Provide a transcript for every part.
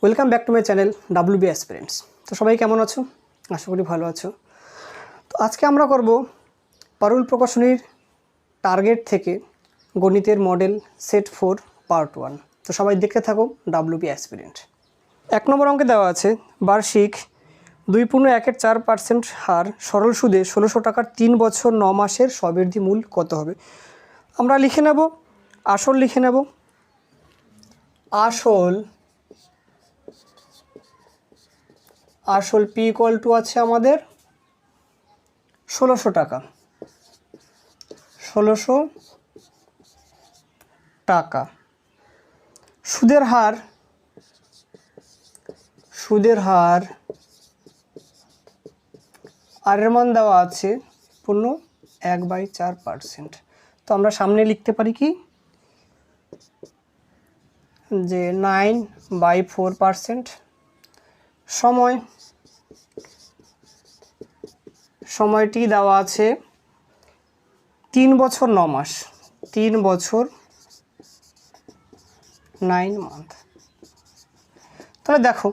Welcome back to my channel WB aspirants. তো সবাই কেমন আছো? আশা করি ভালো আছো। তো আজকে আমরা করব পারুল প্রকাশনীর টার্গেট থেকে গণিতের মডেল সেট 4 পার্ট 1। তো সবাই দেখতে থাকো WB অ্যাসপিরেন্ট। 1 নম্বর অঙ্কে দেওয়া আছে বার্ষিক 2.14% হার সরল সুদে 1600 টাকার 3 বছর 9 মাসের স্ববৃদ্ধি মূল কত হবে? আমরা লিখে নেব, আসল লিখে নেব। আসল P = আছে আমাদের 1600 টাকা। 1600 টাকা। সুদের হার আর এর মান দেওয়া আছে 1/4%। তো আমরা সামনে লিখতে পারি কি যে 9/4%। সময়টি দেওয়া আছে 3 বছর 9 মাস, 3 বছর 9 মান্থ। তাহলে দেখো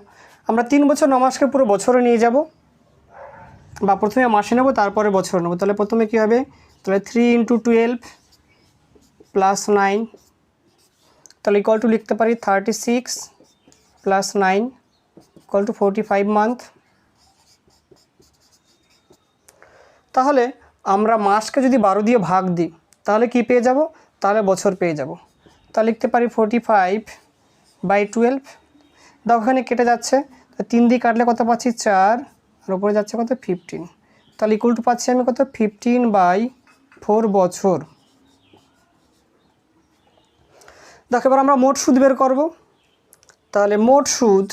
আমরা 3 বছর 9 মাসকে পুরো বছরে নিয়ে যাব, বা প্রথমে মাসে নেব তারপরে বছরে নেব। তাহলে প্রথমে কি হবে? তাহলে 3 × 12 + 9, তাহলে ইকুয়াল টু লিখতে পারি 36 + 9 = 45 মান্থ। তাহলে আমরা মাসকে যদি 12 দিয়ে ভাগ দিই তাহলে কি পেয়ে যাব? তাহলে বছর পেয়ে যাব। তাহলে লিখতে পারি 45/12। দেখো ওখানে কেটে যাচ্ছে, 3 দিয়ে কাটলে কত পাচ্ছি? 4, আর উপরে যাচ্ছে কত? 15। তাহলে ইকুয়াল টু পাচ্ছি আমি কত? 15/4 বছর। দেখো এবার আমরা মোট সুদ বের করব। তাহলে মোট সুদ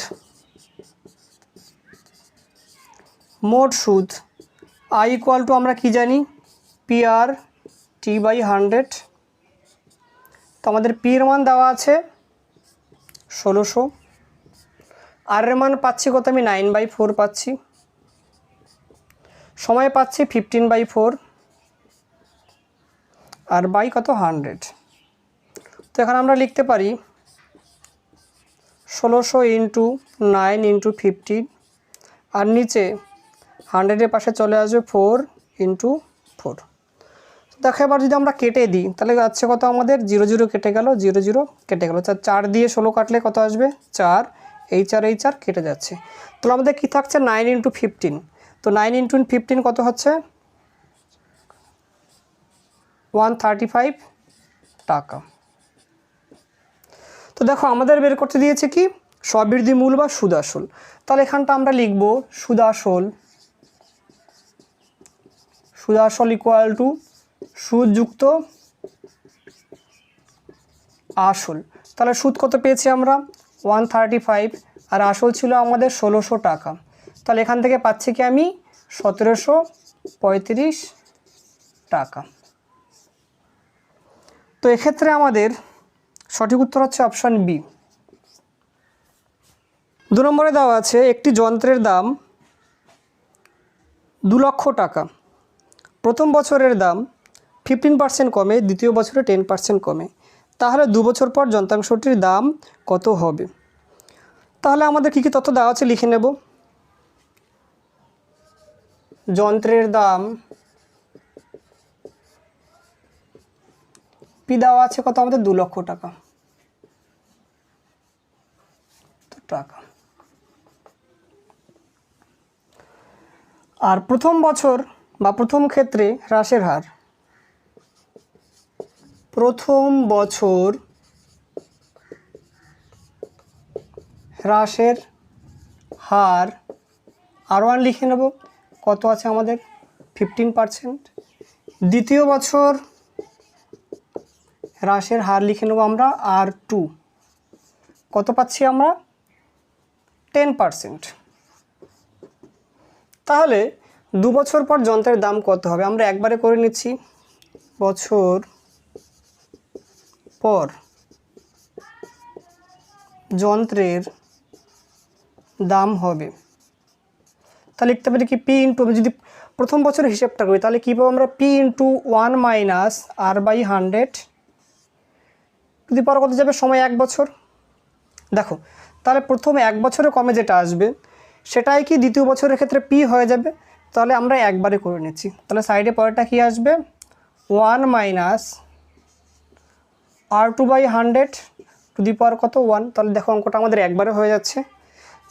I = আমরা কি জানি? PR/T/100। তো আমাদের P এর মান দেওয়া আছে 1600, আর এর মান পাচ্ছি কত? আমি 9/4 পাচ্ছি। সময় পাচ্ছি 15/4, আর বাই কত? 100। তো এখানে আমরা লিখতে পারি 1600 × 9 × 15, আর নিচে 100-এর পাশে চলে আসবে 4 × 4। দেখো এবার যদি আমরা কেটে দিই তাহলে যাচ্ছে কত? আমাদের 0 0 কেটে গেল, 0 0 কেটে গেল। 4 দিয়ে 16 কাটলে কত আসবে? 4। এই 4 কেটে যাচ্ছে। তাহলে আমাদের কি থাকছে? 9 × 15। তো 9 × 15 কত হচ্ছে? 135 টাকা। তো দেখো আমাদের বের করতে দিয়েছে কি? স্ববৃদ্ধি মূল বা সুদ আসল। তাহলে এখানটা আমরা লিখব সুদ আসল = সুদ যুক্ত আসল। তাহলে সুদ কত পেয়েছি আমরা? 135, আর আসল ছিল আমাদের 1600 টাকা। তাহলে এখান থেকে পাচ্ছি কি আমি? 1735 টাকা। তো এক্ষেত্রে আমাদের সঠিক উত্তর হচ্ছে অপশান বি। 2 নম্বরে দেওয়া আছে একটি যন্ত্রের দাম 2 লক্ষ টাকা। প্রথম বছরের দাম 15% কমে, দ্বিতীয় বছরে 10% কমে। তাহলে 2 বছর পর যন্ত্রাংশটির দাম কত হবে? তাহলে আমাদের কী কী তথ্য দেওয়া আছে লিখে নেব। যন্ত্রের দাম পি দেওয়া আছে কত? আমাদের 2 লক্ষ টাকা। আর প্রথম বছর বা প্রথম ক্ষেত্রে হ্রাসের হার, প্রথম বছর হ্রাসের হার R1 লিখে নেব, কত আছে আমাদের? 15%। দ্বিতীয় বছর হ্রাসের হার লিখে নেব আমরা R2, কত পাচ্ছি আমরা? 10%। তাহলে 2 বছর পর যন্ত্রের দাম কত হবে? আমরা একবারে করে নিচ্ছি। বছর পর যন্ত্রের দাম হবে, তাহলে লিখতে পারি কি? P × যদি প্রথম বছরের হিসাবটা করি তাহলে কী পাবো আমরা? P × 1 - R/100 যদি পর কত যাবে? সময় 1 বছর। দেখো তাহলে প্রথম 1 বছরে কমে যেটা আসবে সেটাই কি দ্বিতীয় বছরের ক্ষেত্রে পি হয়ে যাবে। তাহলে আমরা একবারে করে নিচ্ছি। তাহলে সাইডে পরেরটা কি আসবে 1 মাইনাস R2/100 টু দি পাওয়ার কত 1। তাহলে দেখো অঙ্কটা আমাদের একবারে হয়ে যাচ্ছে।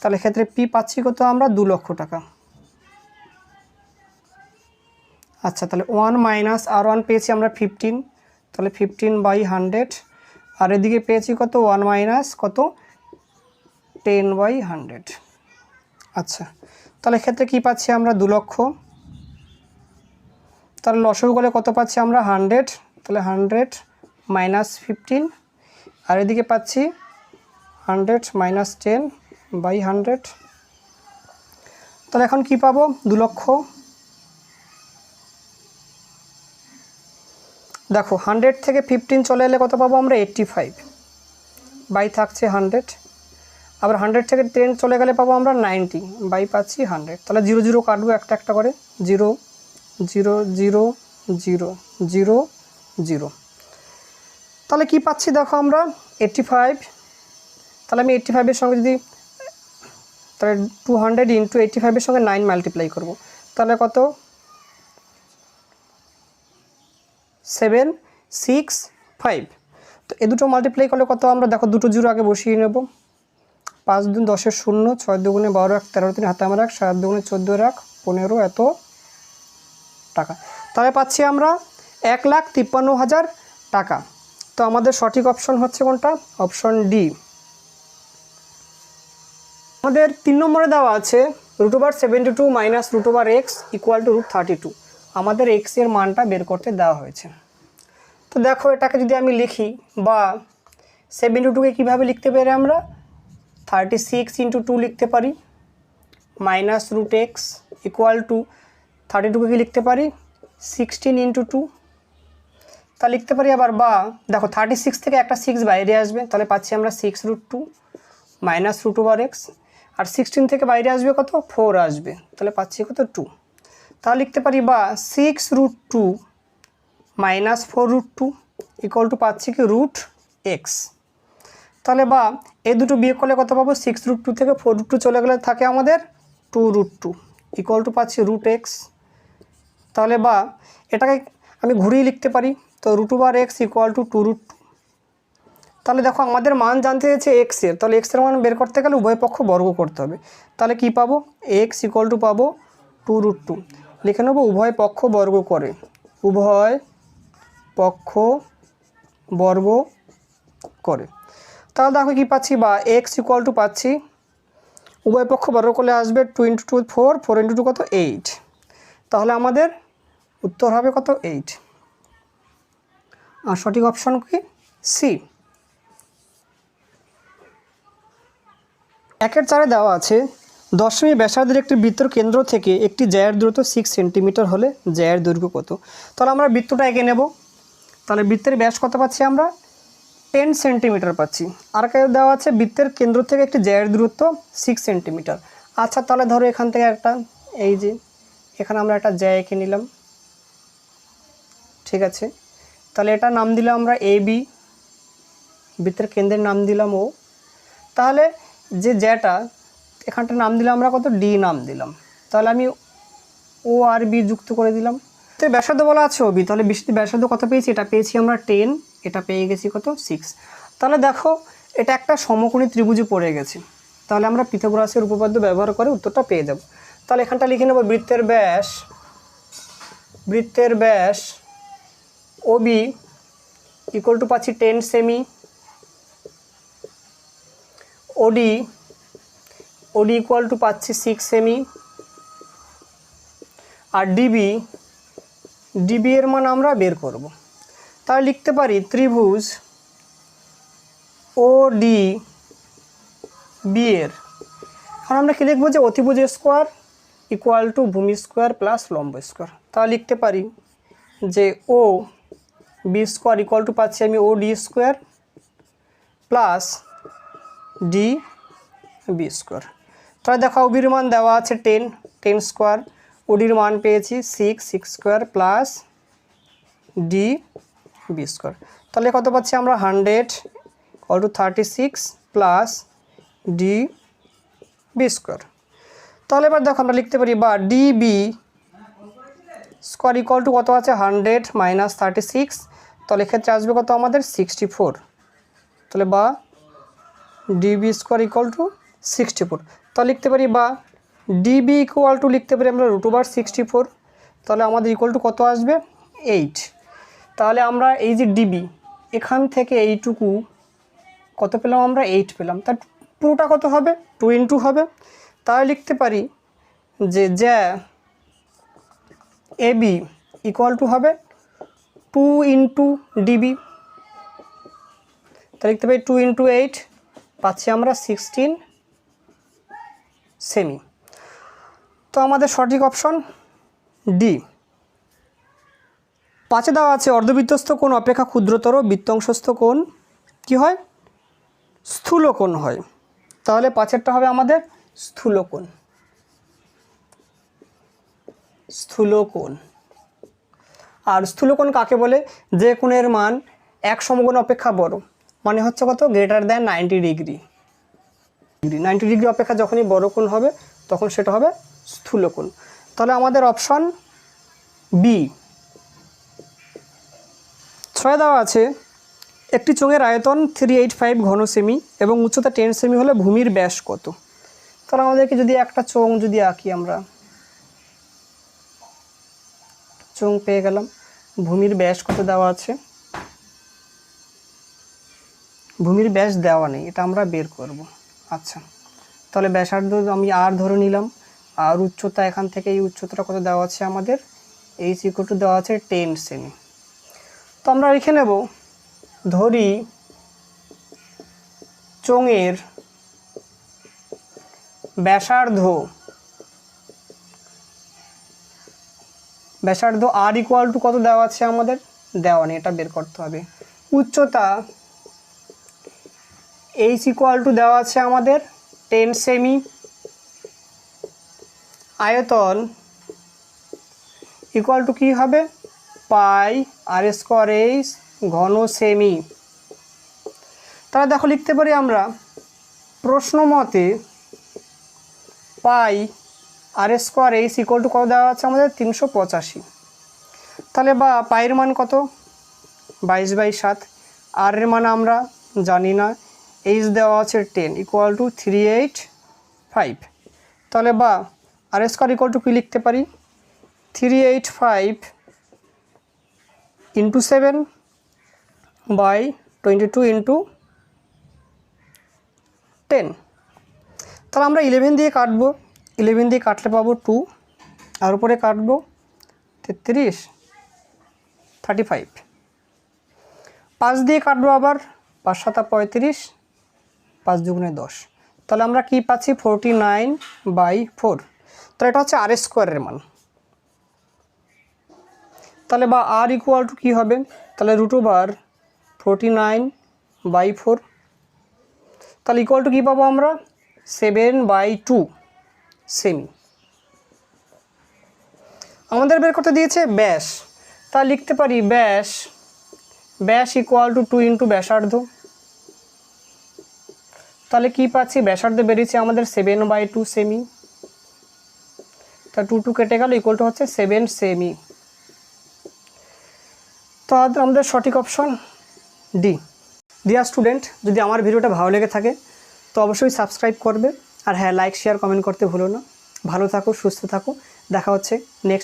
তাহলে ক্ষেত্রে পি পাচ্ছি কত আমরা 2 লক্ষ টাকা। আচ্ছা, তাহলে 1 মাইনাস R1 পেয়েছি আমরা 15, তাহলে 15/100 আর এদিকে পেয়েছি কত 1 মাইনাস কত 10/100। আচ্ছা, তাহলে ক্ষেত্রে কি পাচ্ছি আমরা 2 লক্ষ। তাহলে লসাগু করলে কত পাচ্ছি আমরা 100, তাহলে 100 মাইনাস 15 আর এদিকে পাচ্ছি 100 মাইনাস 10/100। তাহলে এখন কি পাবো 2 লক্ষ। দেখো 100 থেকে 15 চলে এলে কত পাবো আমরা 85 বাই থাকছে 100। আবার 100 থেকে 10 চলে গেলে পাবো আমরা 90 বাই পাচ্ছি 100। তাহলে 0 0 কাটবো একটা একটা করে 0 0 0 0 0 0। তাহলে কি পাচ্ছি দেখো আমরা 85। তাহলে আমি 85-এর সঙ্গে যদি তাহলে 200 ইন্টু 85-এর সঙ্গে 9 মাল্টিপ্লাই করবো, তাহলে কত 765। তো এই দুটো মাল্টিপ্লাই করলে কত আমরা দেখো দুটো জিরো আগে বসিয়ে নেব। 5 2 10 0, 6 2 12 1 13 3 হাতে আমার 1, 7 2 14 1 15 এত টাকা। তাহলে পাচ্ছি আমরা 1,53,000 টাকা। তো আমাদের সঠিক অপশন হচ্ছে কোনটা অপশন ডি। আমাদের 3 নম্বরে দেওয়া আছে √72 মাইনাস √x ইকুয়াল টু √32। আমাদের x এর মানটা বের করতে দেওয়া হয়েছে। তো দেখো এটাকে যদি আমি লিখি বা 72কে কীভাবে লিখতে পারি আমরা 36 × 2 লিখতে পারি মাইনাস √x ইকুয়াল টু 32কে কি লিখতে পারি 16 × 2 তা লিখতে পারি। আবার বা দেখো 36 থেকে একটা 6 বাইরে আসবে, তাহলে পাচ্ছি আমরা 6√2 মাইনাস √x আর 16 থেকে বাইরে আসবে কত 4 আসবে, তাহলে পাচ্ছি কত 2। তাহলে লিখতে পারি বা 6√2 মাইনাস 4√2 ইকুয়াল টু পাচ্ছি কি √x। তাহলে বা এই দুটো বিয়োগ করলে কত পাবো 6√2 থেকে 4√2 চলে গেলে থাকে আমাদের 2√2 ইকুয়াল টু পাচ্ছি √x। তাহলে বা এটাকে আমি ঘুরিয়ে লিখতে পারি, তো √x ইকুয়াল টু 2√2। তাহলে দেখো আমাদের মান জানতে চাইছে x এর, তাহলে x এর মান বের করতে গেলে উভয় পক্ষ বর্গ করতে হবে। তাহলে কি পাবো x ইকুয়াল টু পাবো 2√2, লিখে নেবো উভয় পক্ষ বর্গ করে, উভয় পক্ষ বর্গ করে। তাহলে দেখো কি পাচ্ছি বা x ইকুয়াল টু পাচ্ছি উভয় পক্ষ বর্গ করলে আসবে 2 × 2 4, 4 × 2 কত 8। তাহলে আমাদের উত্তর হবে কত 8। আর সঠিক অপশন কি সি। 1-4 দেওয়া আছে 10 সেমি ব্যাসার্ধের একটি বৃত্তর কেন্দ্র থেকে একটি জ্যায়ের দূরত্ব 6 সেন্টিমিটার হলে জ্যায়ের দৈর্ঘ্য কত। তাহলে আমরা বৃত্তটা এঁকে নেব। তাহলে বৃত্তের ব্যাস কত পাচ্ছি আমরা 10 সেন্টিমিটার পাচ্ছি। আর কে দেওয়া আছে বৃত্তের কেন্দ্র থেকে একটি জ্যায়ের দূরত্ব 6 সেন্টিমিটার। আচ্ছা, তাহলে ধরো এখান থেকে একটা এই যে এখানে আমরা একটা জ্যা এঁকে নিলাম, ঠিক আছে। তাহলে এটা নাম দিলাম আমরা এ বি, বৃত্তের কেন্দ্রের নাম দিলাম ও। তাহলে যে জ্যাটা এখানটা নাম দিলাম আমরা কত ডি নাম দিলাম, তাহলে আমি ও আর বি যুক্ত করে দিলাম। তো ব্যাসার্ধ বলা আছে ও বি, তাহলে বৃত্তের ব্যাসার্ধ কত পেয়েছি এটা পেয়েছি আমরা 10, এটা পেয়ে গেছি কত 6। তাহলে দেখো এটা একটা সমকোণী ত্রিভুজে পড়ে গেছে, তাহলে আমরা পিথাগোরাসের উপপাদ্য ব্যবহার করে উত্তরটা পেয়ে যাব। তাহলে এখানটা লিখে নেব বৃত্তের ব্যাস ও বি ইকুয়াল টু পাচ্ছি 10 সেমি, ওডি ইকুয়াল টু পাচ্ছি 6 সেমি, আর ডিবি এর মান আমরা বের করব। তাহলে লিখতে পারি ত্রিভুজ ও ডি বি এর এখন আমরা কি লিখবো যে অতিভুজ স্কোয়ার ইকুয়াল টু ভূমি স্কোয়ার প্লাস লম্ব স্কোয়ার। তাহলে লিখতে পারি যে O B square equal to পাচ্ছি আমি O D square plus D B square. তাহলে দেখো ওবির মান দেওয়া আছে 10 স্কোয়ার, ওডির মান পেয়েছি 6 square plus D B square. তাহলে কত পাচ্ছি আমরা 100 equal to 36 plus D B square. তাহলে এবার দেখো আমরা লিখতে পারি বা ডিবি স্কোয়ার ইকুয়াল টু কত আছে 100 মাইনাস 36, তাহলে এক্ষেত্রে আসবে কত আমাদের 64। তাহলে বা ডিবি স্কোয়ার ইকুয়াল টু 64। তাহলে লিখতে পারি বা ডিবি ইকুয়াল টু লিখতে পারি আমরা √64। তাহলে আমাদের ইকুয়াল টু কত আসবে 8। তাহলে আমরা এই যে ডিবি এখান থেকে এইটুকু কত পেলাম আমরা 8 পেলাম, তার পুরোটা কত হবে 2 ইন্টু হবে। তাহলে লিখতে পারি যে এবি ইকুয়াল টু হবে 2 ইন্টু ডিবি। তাহলে লিখতে পারি 2 ইন্টু 8 পাচ্ছি আমরা 16 সেমি। তো আমাদের সঠিক অপশন ডি। 5 দেওয়া আছে অর্ধবৃত্তস্থ কোণ অপেক্ষা ক্ষুদ্রতর বৃত্তাংশস্থ কোণ কি হয় স্থূলকোণ হয়। তাহলে 5এরটা হবে আমাদের স্থূলকোণ। স্থূলকোণ। আর স্থূলকোণ কাকে বলে? যে কোণের মান এক সমকোণ অপেক্ষা বড়, মানে হচ্ছে কত গ্রেটার দ্যান 90 ডিগ্রি। 90 ডিগ্রি অপেক্ষা যখনই বড় কোণ হবে তখন সেটা হবে স্থূলকোণ। তাহলে আমাদের অপশন বি। 6 দেওয়া আছে একটি চোঙের আয়তন 385 ঘন সেমি এবং উচ্চতা 10 সেমি হলে ভূমির ব্যাস কত? তাহলে আমাদেরকে যদি একটা চোঙ যদি আঁকি, আমরা চোঙ পেয়ে গেলাম, ভূমির ব্যাস কত দেওয়া আছে? ভূমির ব্যাস দেওয়া নেই, এটা আমরা বের করব। আচ্ছা, তাহলে ব্যাসার্ধ আমি আর ধরে নিলাম, আর উচ্চতা এখান থেকে এই উচ্চতাটা কত দেওয়া আছে আমাদের এইচ ইকুয়াল টু দেওয়া আছে 10 সেমি। তো আমরা লিখে নেব, ধরি চোঙের ব্যাসার্ধ আর ইকুয়াল টু কত দেওয়া আছে আমাদের দেওয়া নেই, এটা বের করতে হবে। উচ্চতা এইচ ইকুয়াল টু দেওয়া আছে আমাদের 10 সেমি। আয়তন ইকুয়াল টু কী হবে পাই আর স্কোয়ার এইচ ঘন সেমি। তাহলে দেখো লিখতে পারি আমরা প্রশ্ন মতে পাই আর স্কোয়ার এইচ ইকুয়াল টু কত দেওয়া আছে আমাদের 385। তাহলে বা পাইয়ের মান কত 22/7, আর এর মান আমরা জানি না, এইচ দেওয়া আছে 10 ইকুয়াল টু 385। তাহলে বা আর স্কোয়ার ইকুয়াল টু কী লিখতে পারি 385 ইন্টু 7/22 ইন্টু 10। তাহলে আমরা 11 দিয়ে কাটবো, 11 দিয়ে কাটলে পাবো 2, আর উপরে কাটবো 33 35। 5 দিয়ে কাটবো আবার 5 7 35, 5 দুগুণে 10। তাহলে আমরা কি পাচ্ছি 49/4। তাহলে এটা হচ্ছে আর স্কোয়ারের মান। তাহলে বা আর ইকুয়াল টু কী হবে, তাহলে √49/4। তাহলে ইকুয়াল টু কী পাবো আমরা 7/2 সেমি। আমাদের বের করতে দিয়েছে ব্যাস, তাহলে লিখতে পারি ব্যাস ইকুয়াল টু 2 ইন্টু ব্যাসার্ধ। তাহলে কি পাচ্ছি ব্যাসার্ধ বেরিয়েছে আমাদের 7/2 সেমি। তা 2 কেটে গেল, ইকুয়াল টু হচ্ছে 7 সেমি। তো আমাদের সঠিক অপশন ডি। ডিয়ার স্টুডেন্ট, যদি আমার ভিডিওটা ভালো লেগে থাকে তো অবশ্যই সাবস্ক্রাইব করবে, আর হ্যাঁ লাইক শেয়ার কমেন্ট করতে ভুলো না। ভালো থাকো, সুস্থ থাকো, দেখা হচ্ছে নেক্সট